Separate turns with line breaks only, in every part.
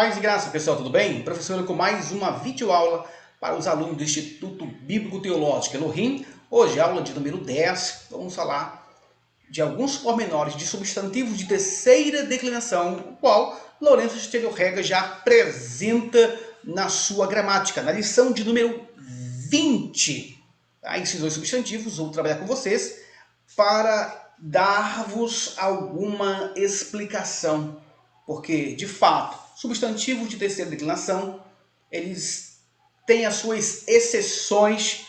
Paz e graça, pessoal, tudo bem? Professor com mais uma videoaula para os alunos do Instituto Bíblico Teológico Elohim. Hoje, aula de número 10, vamos falar de alguns pormenores de substantivos de terceira declinação, o qual Lourenço Estevão Rega já apresenta na sua gramática, na lição de número 20. Tá? Esses dois substantivos, vou trabalhar com vocês para dar-vos alguma explicação. Porque, de fato, substantivos de terceira declinação, eles têm as suas exceções,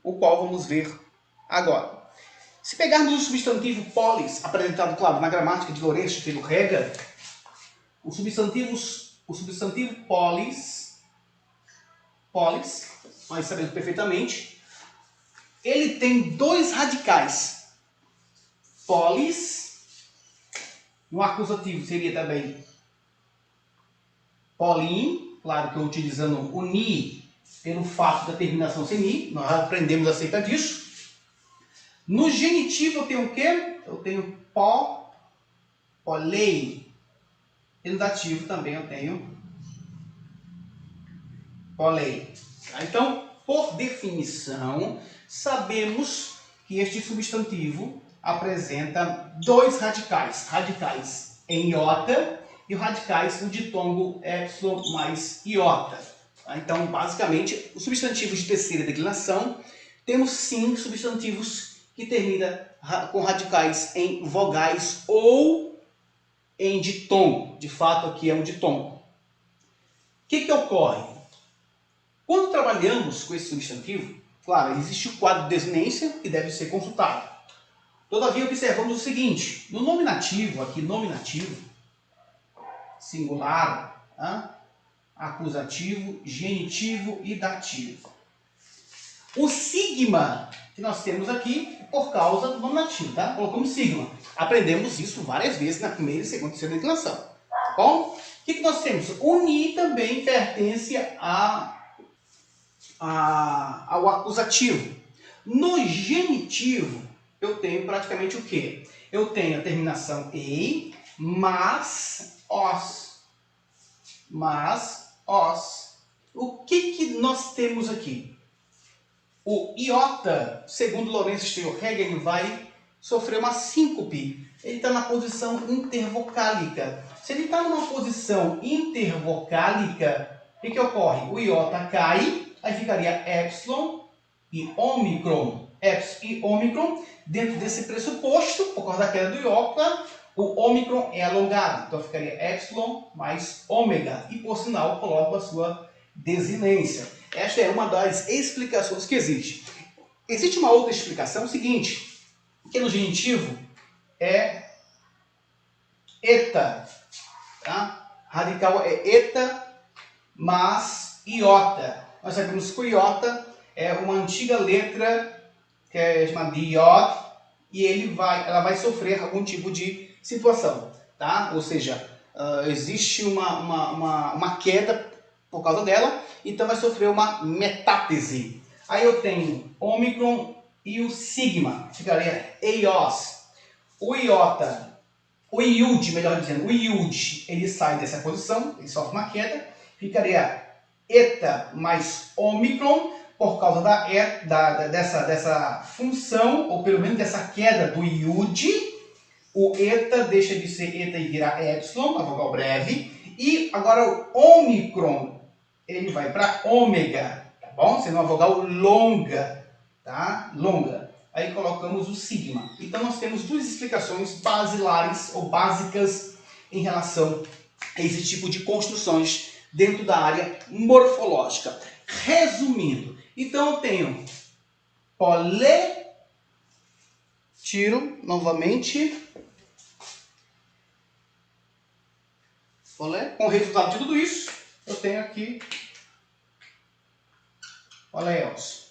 o qual vamos ver agora. Se pegarmos o substantivo polis, apresentado, claro, na gramática de Lourenço Estevão Rega, o substantivo polis, nós sabemos perfeitamente, ele tem dois radicais. Polis, no acusativo seria também polim, claro que eu utilizando o ni pelo fato da terminação ser ni, nós aprendemos acerca disso. No genitivo eu tenho o quê? Eu tenho polei. E no dativo também eu tenho polei. Então, por definição, sabemos que este substantivo apresenta dois radicais. Radicais em iota e radicais no ditongo epsilon mais iota. Então, basicamente, os substantivos de terceira declinação, temos sim substantivos que terminam com radicais em vogais ou em ditongo. De fato, aqui é um ditongo. O que ocorre? Quando trabalhamos com esse substantivo, claro, existe o quadro de desinência que deve ser consultado. Todavia, observamos o seguinte, no nominativo, aqui nominativo, singular, acusativo, genitivo e dativo. O sigma que nós temos aqui é por causa do nominativo, tá? Colocamos sigma. Aprendemos isso várias vezes na primeira e segunda e terceira declinação. Tá bom? O que nós temos? O ni também pertence ao acusativo. No genitivo, eu tenho praticamente o quê? Eu tenho a terminação ei, mas, os. O que nós temos aqui? O iota, segundo Lourenço Estevão Rega, ele vai sofrer uma síncope. Ele está na posição intervocálica. Se ele está numa posição intervocálica, o que ocorre? O iota cai, aí ficaria epsilon e ômicron. Epsilon e ômicron, dentro desse pressuposto, por causa da queda do iota, o ômicron é alongado. Então ficaria epsilon mais ômega. E por sinal, coloco a sua desinência. Esta é uma das explicações que existe. Existe uma outra explicação, o seguinte, que no genitivo é eta. Tá? Radical é eta mais iota. Nós sabemos que o iota é uma antiga letra que é chamada de iod, e ela vai sofrer algum tipo de situação. Tá? Ou seja, existe uma queda por causa dela, então vai sofrer uma metátese. Aí eu tenho ômicron e o sigma, ficaria eios. O iota, o iud, melhor dizendo, o iud, ele sai dessa posição, ele sofre uma queda, ficaria eta mais ômicron, por causa dessa função, ou pelo menos dessa queda do iud. O eta deixa de ser eta e vira epsilon, a vogal breve, e agora o ômicron, ele vai para ômega, tá bom? Sendo uma vogal longa, tá? Longa. Aí colocamos o sigma. Então nós temos duas explicações basilares ou básicas em relação a esse tipo de construções dentro da área morfológica. Resumindo, então eu tenho tiro novamente, com o resultado de tudo isso, eu tenho aqui poleos.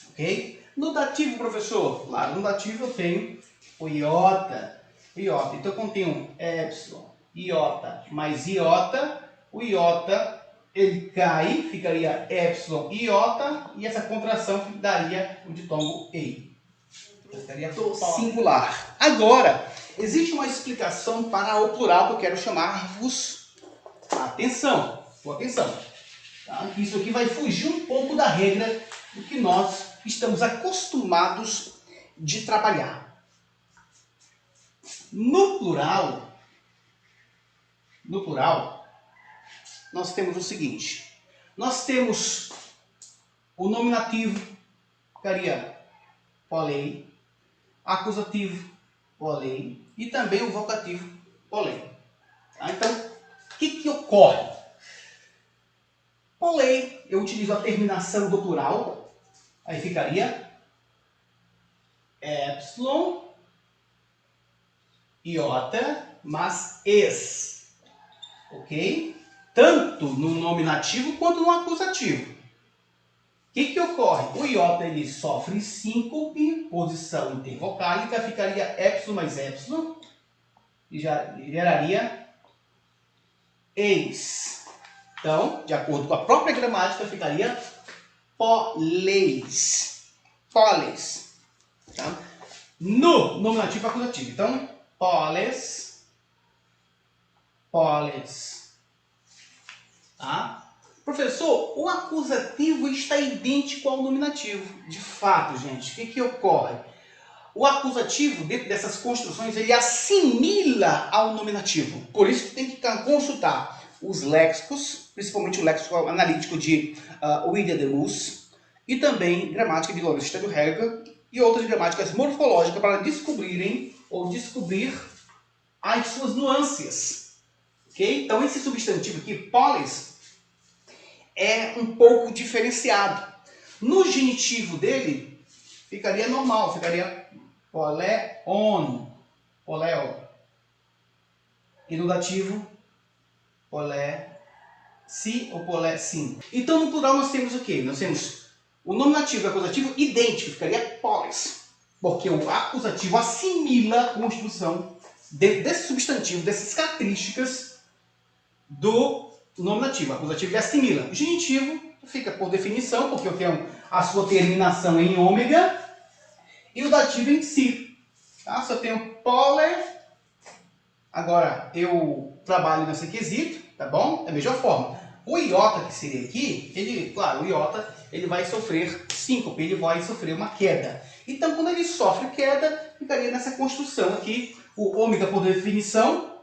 Ok? No dativo, professor, lá no dativo eu tenho o iota. Então eu contenho epsilon, iota mais iota. O iota, ele cai, ficaria epsilon iota, e essa contração daria o ditongo ei. Ficaria do singular. Agora, existe uma explicação para o plural que eu quero chamar-vos a atenção. Atenção. Tá? Isso aqui vai fugir um pouco da regra do que nós estamos acostumados de trabalhar. No plural, nós temos o seguinte. Nós temos o nominativo, ficaria polei, acusativo, polei, e também o vocativo, polei. Tá? Então, o que ocorre? Polei, eu utilizo a terminação do plural, aí ficaria epsilon, iota, mas es, ok? Tanto no nominativo quanto no acusativo. O que ocorre? O iota ele sofre síncope, posição intervocálica, ficaria epsilon mais epsilon, e já geraria eis. Então, de acordo com a própria gramática, ficaria poleis. Poleis. Tá? No nominativo acusativo. Então, poles. Poles. Tá? Professor, o acusativo está idêntico ao nominativo. De fato, gente, o que ocorre? O acusativo, dentro dessas construções, ele assimila ao nominativo. Por isso que tem que consultar os léxicos, principalmente o léxico analítico de William Demus, e também gramática de Lorenz Steinhegger e outras gramáticas morfológicas para descobrir as suas nuances. Okay? Então, esse substantivo aqui, polis, é um pouco diferenciado. No genitivo dele, ficaria normal, ficaria poleon, poleo. E no dativo, polesi ou polesim. Então, no plural, nós temos o quê? Nós temos o nominativo e o acusativo idêntico, ficaria polis. Porque o acusativo assimila a construção desse substantivo, dessas características do nominativo. O acusativo ele assimila. O genitivo fica por definição, porque eu tenho a sua terminação em ômega, e o dativo em si. Tá? Se eu tenho pole, agora eu trabalho nesse quesito, tá bom? Da mesma forma. O iota que seria aqui, o iota ele vai sofrer síncope, ele vai sofrer uma queda. Então, quando ele sofre queda, ficaria nessa construção aqui, o ômega por definição,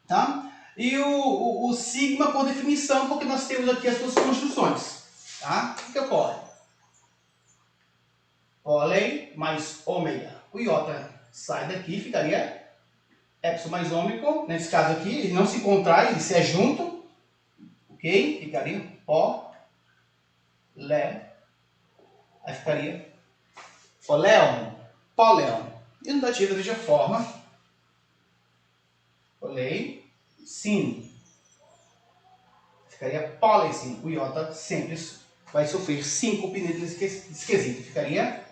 tá? E o sigma por definição, porque nós temos aqui as duas construções. Tá? O que ocorre? Polei mais ômega. O iota sai daqui, ficaria epsilon mais ômega. Nesse caso aqui, ele não se contrai, ele se é junto. Ok? Ficaria pó, lé. Aí ficaria poleon, poleon. E no dativo da mesma forma. Polei. Sim. Ficaria polesim. O iota sempre vai sofrer síncope nesse quesito. Ficaria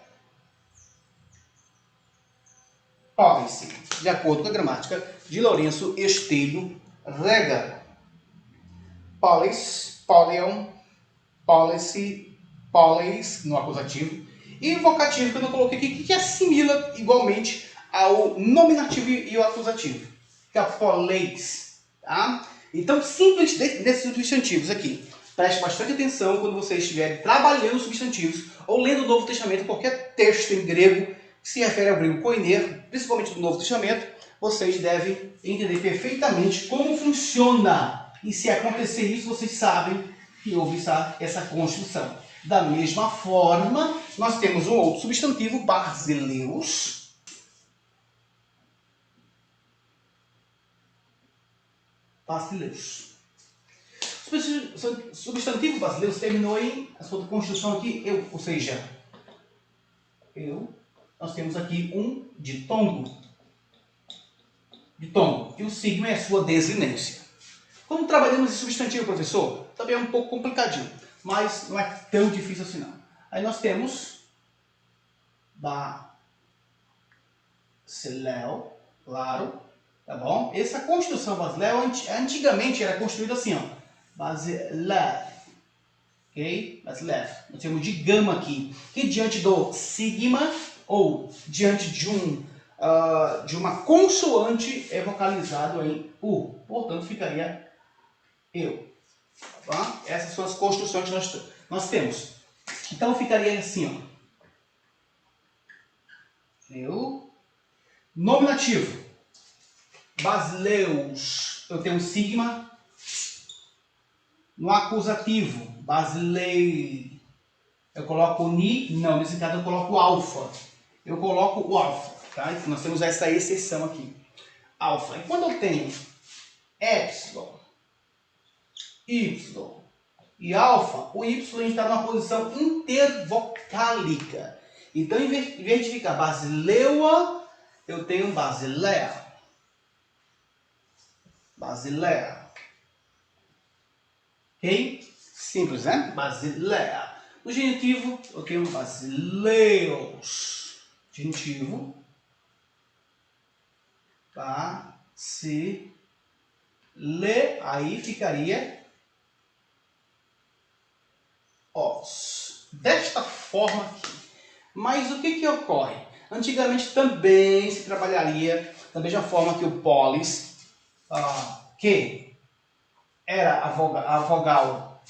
polesim. De acordo com a gramática de Lourenço Steinhegger. Polis, poleon, policy, polis no acusativo. E o vocativo que eu não coloquei aqui, que assimila igualmente ao nominativo e ao acusativo. Fica poleis. Tá? Então, simples desses substantivos aqui. Preste bastante atenção quando vocês estiverem trabalhando substantivos ou lendo o Novo Testamento, qualquer texto em grego que se refere ao grego koiné, principalmente do Novo Testamento, vocês devem entender perfeitamente como funciona. E se acontecer isso, vocês sabem que houve essa construção. Da mesma forma, nós temos um outro substantivo, basileus. Basileus. Substantivo basileus terminou em a sua construção aqui, eu, ou seja, nós temos aqui um ditongo. E o sigma é a sua desinência. Como trabalhamos esse substantivo, professor? Também é um pouco complicadinho, mas não é tão difícil assim não. Aí nós temos basileu, claro. Tá bom? Essa construção basileu, antigamente era construída assim, ó. Basilev. Ok? Basilev. Nós temos de gama aqui. Que diante do sigma, ou diante de uma consoante é vocalizado em U. Portanto, ficaria eu. Tá? Essas são as construções que nós temos. Então, ficaria assim, ó. Eu. Nominativo. Basileus. Eu tenho sigma. No acusativo, basilei. Eu coloco ni. Não, nesse caso eu coloco alfa. Eu coloco o alfa. Tá? Então, nós temos essa exceção aqui. Alfa. E quando eu tenho epsilon, y e alfa, o y está numa posição intervocálica. Então, em vez de ficar basileua, eu tenho basilea. Basilea. Ok? Simples, né? Basilea. No genitivo, eu tenho basileus. Genitivo. Basile. Aí ficaria os. Desta forma aqui. Mas o que ocorre? Antigamente também se trabalharia da mesma forma que o polis, que era a vogal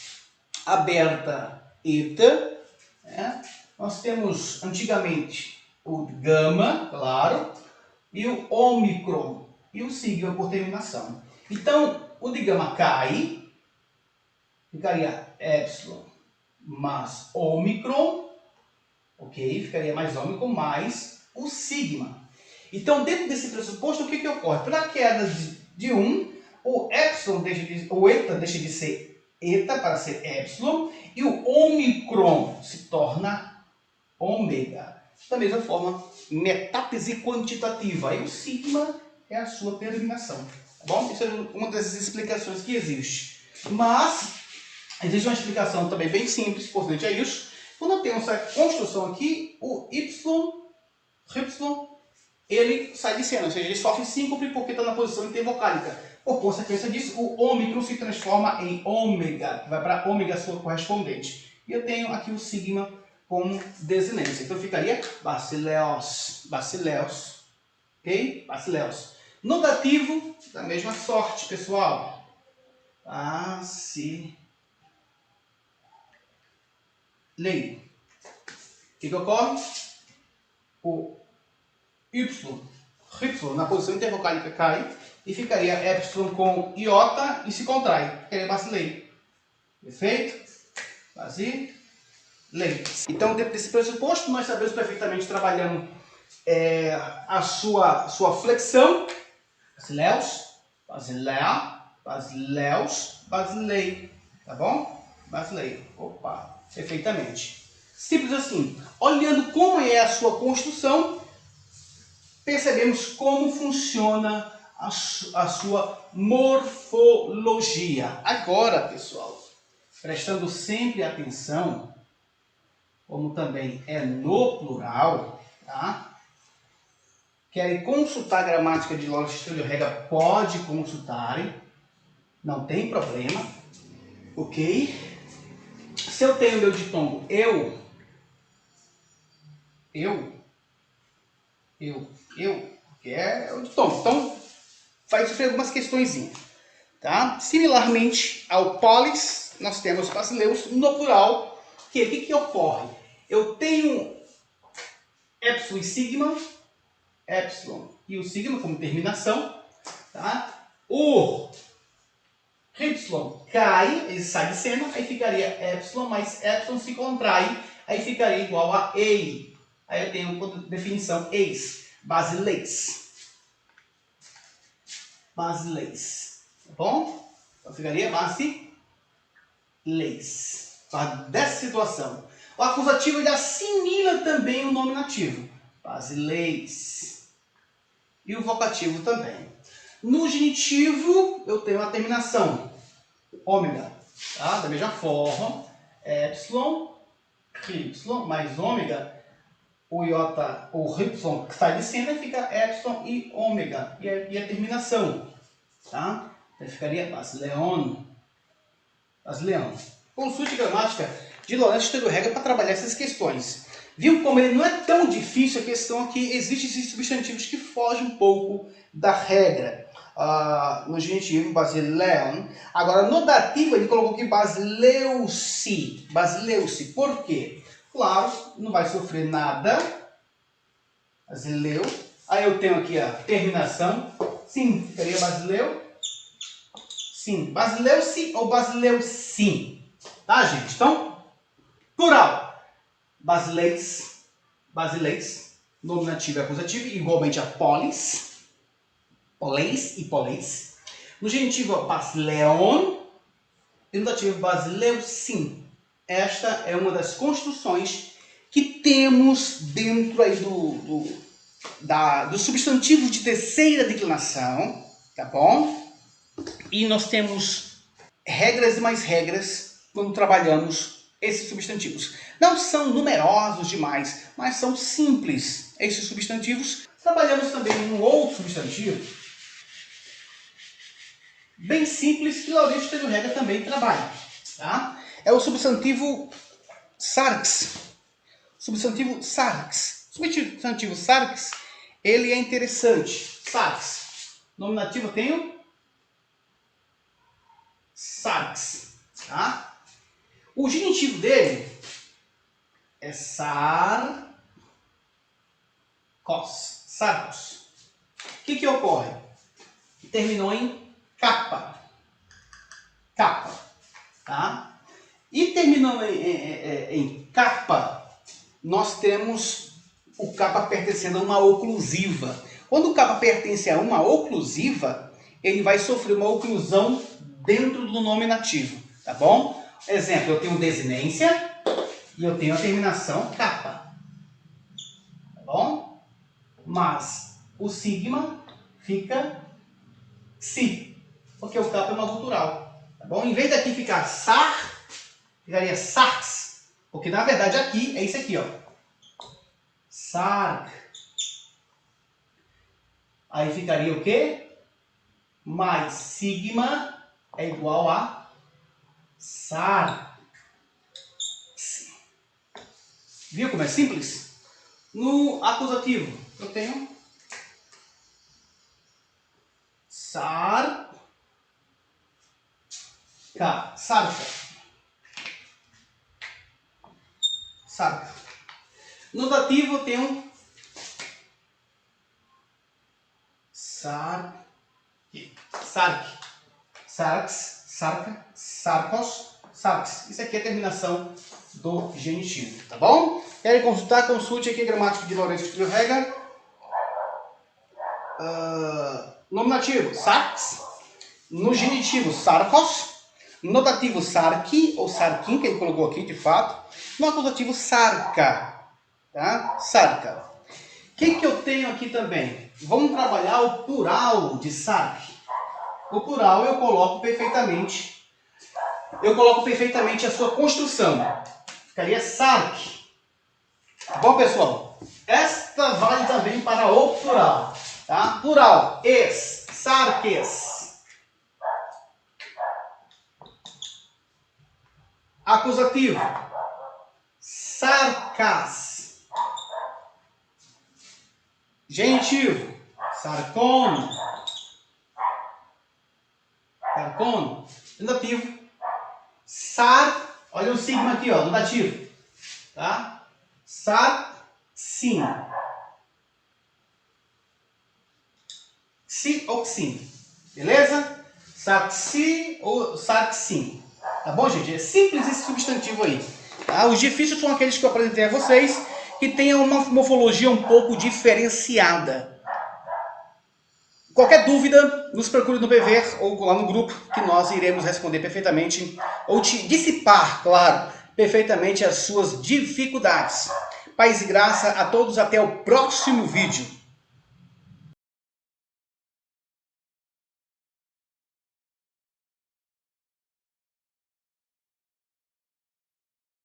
aberta eta. Né? Nós temos antigamente o gama, claro, e o ômicron e o sigma por terminação. Então, o de gama cai, ficaria epsilon mais ômicron, ok? Ficaria mais ômicron mais o sigma. Então, dentro desse pressuposto, o que ocorre? Pela queda de 1, o epsilon o eta deixa de ser eta para ser epsilon, e o ômicron se torna ômega. Da mesma forma, metátese quantitativa. Aí o sigma é a sua terminação. Tá bom? Isso é uma das explicações que existe. Mas, existe uma explicação também bem simples, importante é isso. Quando eu tenho essa construção aqui, o y, ele sai de cena, ou seja, ele sofre síncope porque está na posição intervocálica. Por consequência disso, o ômicron se transforma em ômega, que vai para a ômega sua correspondente. E eu tenho aqui o sigma como desinência. Então ficaria basileus, ok? Basileus. No dativo, da mesma sorte, pessoal. Basilei. O que ocorre? O y na posição intervocálica cai e ficaria epsilon com iota e se contrai. Ficaria basilei. Perfeito? Basilei. Então, dentro desse pressuposto, nós sabemos perfeitamente trabalhando a sua flexão. Basileus, basilea, basileus, basilei. Tá bom? Basilei. Opa, perfeitamente. Simples assim. Olhando como é a sua construção, percebemos como funciona a sua morfologia. Agora, pessoal, prestando sempre atenção, como também é no plural, tá? Querem consultar a gramática de lógica estereorrega, pode consultarem, não tem problema, ok? Se eu tenho meu ditongo eu, que é o ditongo, então vai sofrer algumas questõezinhas, tá? Similarmente ao polis, nós temos basileus no plural. O que ocorre? Eu tenho epsilon e o sigma como terminação, tá? O y cai, ele sai de cena, aí ficaria epsilon mais epsilon se contrai, aí ficaria igual a ei. Aí eu tenho como definição eis, basileis. Basileis, tá bom? Então ficaria basileis. Dessa situação. O acusativo ele assimila também o nominativo. Basileis. E o vocativo também. No genitivo, eu tenho a terminação ômega. Tá? Da mesma forma, epsilon, y mais ômega. O iota, o y que sai de cena fica epsilon e ômega. E a terminação. Tá? Então ficaria basileon. Basileon. Consulte gramática de Lourenço estereorrega para trabalhar essas questões. Viu como ele não é tão difícil? A questão é que existem esses substantivos que fogem um pouco da regra. No genitivo, basileon. Agora, no dativo, ele colocou aqui basileu-se. Basileu-se. Por quê? Claro, não vai sofrer nada. Basileu. Aí eu tenho aqui a terminação. Sim, seria basileu. Sim. Basileu-se ou basileu-sim. Tá, gente? Então, plural. Basileis. Basileis. Nominativo e acusativo, igualmente a polis. Poleis e poleis. No genitivo, basileon. E no dativo, basileu-sim. Esta é uma das construções que temos dentro aí do substantivo de terceira declinação, tá bom? E nós temos regras e mais regras quando trabalhamos esses substantivos. Não são numerosos demais, mas são simples esses substantivos. Trabalhamos também um outro substantivo bem simples que Laurentio Tênio Rega também trabalha, tá? É o substantivo sarx. Substantivo sarx. Substantivo sarx, ele é interessante. Sarx. Nominativo eu tenho sarx, tá? O genitivo dele é sarcos. Sarcos. O que ocorre? Terminou em capa. Capa. Tá? E terminando em capa, nós temos o capa pertencendo a uma oclusiva. Quando o capa pertence a uma oclusiva, ele vai sofrer uma oclusão dentro do nominativo, tá bom? Exemplo, eu tenho desinência e eu tenho a terminação capa, tá bom? Mas o sigma fica si, porque o capa é uma gutural, tá bom? Em vez daqui ficar sar, ficaria sarx, porque na verdade aqui é isso aqui, ó. Sarc. Aí ficaria o quê? Mais sigma é igual a sar. Viu como é simples? No acusativo, eu tenho sarca. Sarca. Sarca. No dativo eu tenho sarc. Sarc. Sarx. Sarca. Sarcos. Sarx. Isso aqui é a terminação do genitivo, tá bom? Querem consultar? Consulte aqui a gramática de Laurentio Tênio Rega. Nominativo, sarx. No genitivo, sarcos. No dativo, sarqui, ou sarquim, que ele colocou aqui, de fato. No acusativo, sarca. Tá? Sarca. O que eu tenho aqui também? Vamos trabalhar o plural de sarc. O plural eu coloco perfeitamente a sua construção. Ficaria sarc. Bom, pessoal, esta vale também para o plural. Tá? Plural, es, sarques. Acusativo, sarcas. Genitivo, sarcon. Sarcon. Dativo, sar. Olha o sigma aqui, ó, no dativo. Tá? Sarcim. Si ou sim. Beleza? Sarci ou sarcim. Tá bom, gente? É simples esse substantivo aí. Tá? Os difíceis são aqueles que eu apresentei a vocês, que tenham uma morfologia um pouco diferenciada. Qualquer dúvida, nos procure no PV ou lá no grupo, que nós iremos responder perfeitamente, ou te dissipar, claro, perfeitamente as suas dificuldades. Paz e graça a todos, até o próximo vídeo.